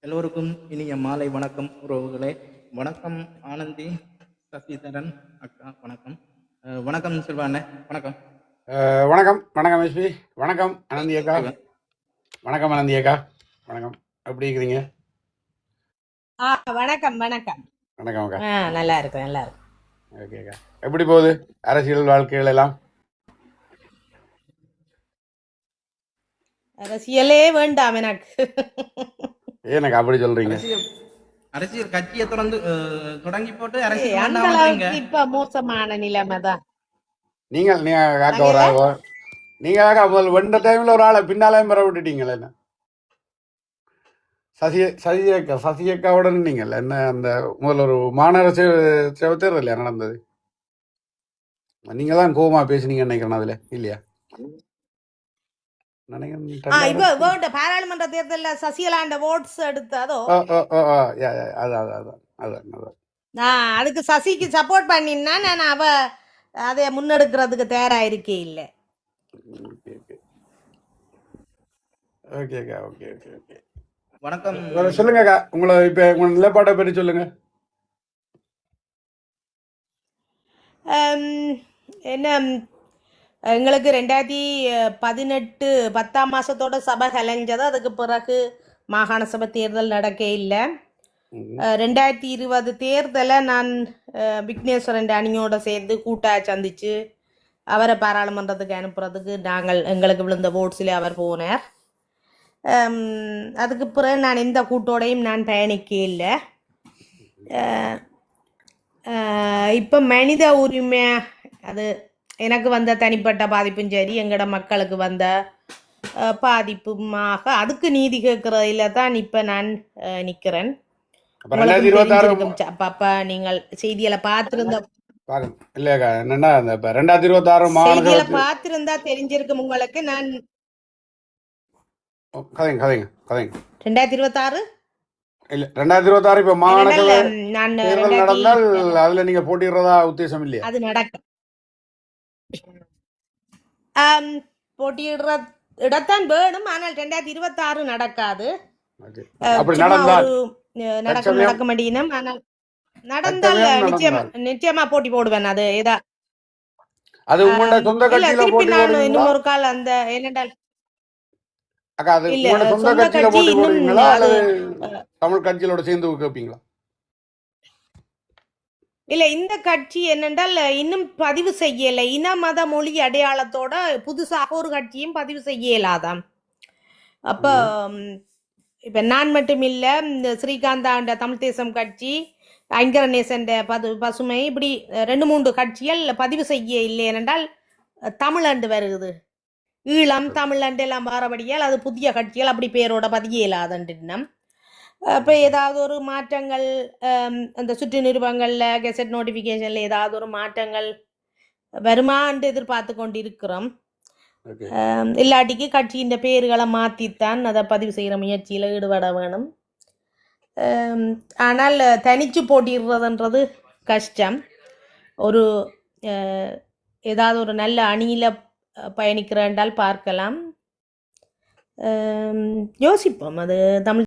எல்லோருக்கும் இனிய மாலை வணக்கம் உறவுகளே. வணக்கம் ஆனந்தி, சசிதரன் அக்கா, வணக்கம். வணக்கம் செல்வாண்ணே, வணக்கம். வணக்கம் வணக்கம் எஸ்பி. வணக்கம் அனந்தி அக்கா. சிவா. வணக்கம் அனந்தி அக்கா. வணக்கம். எப்படி இருக்கிறீங்க? வணக்கம் வணக்கம். வணக்கம் அக்கா. நல்லா இருக்கு நல்லா இருக்கு. ஓகே அக்கா. எப்படி போகுது அரசியல் வாழ்க்கைகள் எல்லாம்? அரசியலே வேண்டாம் எனக்கு. எனக்கு அப்படி சொல்றீங்க? அரசியல் கட்சியை தொடங்கி போட்டு அந்த அரசியல் அளவுக்கு இப்ப மோசமான நிலைமை தான். நீங்கள் காக்க ஒரு ஆள், நீங்க காக்கா முதல் வெண்ட டைம்ல ஒரு ஆளை பின்னாலையும் பெற விட்டுட்டீங்களே. என்ன சசி அக்காவுடன் நீங்கள் என்ன அந்த முதல்ல ஒரு மாநகர சேவை தேர்தல் இல்லையா நடந்தது? நீங்க தான் கோபமா பேசுனீங்க நினைக்கிறேன் அதுல இல்லையா? பாராளுமன்ற தேர்தல்ல சசிகலாண்ட ஓட்ஸ் எடுத்ததோ அதுக்கு சசிக்கு சப்போர்ட் பண்ணினா நான் அவ அதை முன்னெடுக்கிறதுக்கு தயாரா இருக்கே இல்ல. வணக்கம். சொல்லுங்க உங்களை இப்ப உங்க நிலைப்பாட்டை பற்றி சொல்லுங்க. என்ன எங்களுக்கு 2018 10ஆம் மாதத்தோட சபை கலைஞ்சது. அதுக்கு பிறகு மாகாண சபை தேர்தல் நடக்க இல்லை. 2020 தேர்தலை நான் விக்னேஸ்வரன் அணியோட சேர்ந்து கூட்டாக சந்தித்து அவரை பாராளுமன்றத்துக்கு அனுப்புறதுக்கு எங்களுக்கு விழுந்த ஓட்ஸில் அவர் போனார். அதுக்கு பிறகு நான் எந்த கூட்டோடையும் நான் பயணிக்க இல்லை. இப்போ மனித உரிமை அது எனக்கு வந்த தனிப்பட்ட பாதிப்பும் சரி, எங்களோட மக்களுக்கு வந்த பாதிப்புமாக அதுக்கு நீதி கேட்கறதுல தான் இப்போ நான் நிற்கிறேன். அப்ப நீங்கள் செய்திகளை பார்த்திருந்த செய்திகளை பார்த்திருந்தா தெரிஞ்சிருக்கும் உங்களுக்கு. நான் 2026 இப்ப மாகாண நடந்தால் அதுல நீங்க போட்டிடுறதா உத்தேசம் இல்லையா? அது நடக்கும். போட்டியிடுற இடத்தான் வேணும். ஆனால் 2026 நடக்காது. நடக்க முடியும். ஆனால் நடந்தால் நிச்சயமா போட்டி போடுவேன். அது ஏதா திருப்பி நான் இன்னும் ஒரு கால் அந்த என்னென்றால் தமிழ் கட்சிகளோட சேர்ந்து கேட்பீங்களா? இல்ல, இந்த கட்சி என்னென்றால் இன்னும் பதிவு செய்யலை. இன மத மொழி அடையாளத்தோட புதுசாக ஒரு கட்சியும் பதிவு செய்யலாதான். அப்ப இப்ப நான் மட்டும் இல்ல, இந்த ஸ்ரீகாந்தாண்ட தமிழ் தேசம் கட்சி, ஐங்கரநேசன் பசுமை, இப்படி 2-3 கட்சிகள் பதிவு செய்ய இல்லை. ஏனென்றால் தமிழண்டு வருகுது, ஈழம் தமிழண்டு எல்லாம் மாறபடியால் அது புதிய கட்சிகள் அப்படி பேரோட பதியலாதன்றினம். இப்போ ஏதாவது ஒரு மாற்றங்கள் அந்த சுற்று நிருபங்களில் கெசட் நோட்டிஃபிகேஷனில் ஏதாவது ஒரு மாற்றங்கள் வருமான்னு எதிர்பார்த்து கொண்டு இருக்கிறோம். இல்லாட்டிக்கு கட்சியின் பேர்களை மாற்றித்தான் அதை பதிவு செய்கிற முயற்சியில் ஈடுபட வேணும். ஆனால் தனிச்சு போட்டிடுறதுன்றது கஷ்டம். ஒரு ஏதாவது ஒரு நல்ல அணியில் பயணிக்கிறேன்றால் பார்க்கலாம், யோசிப்போம். அது தமிழ்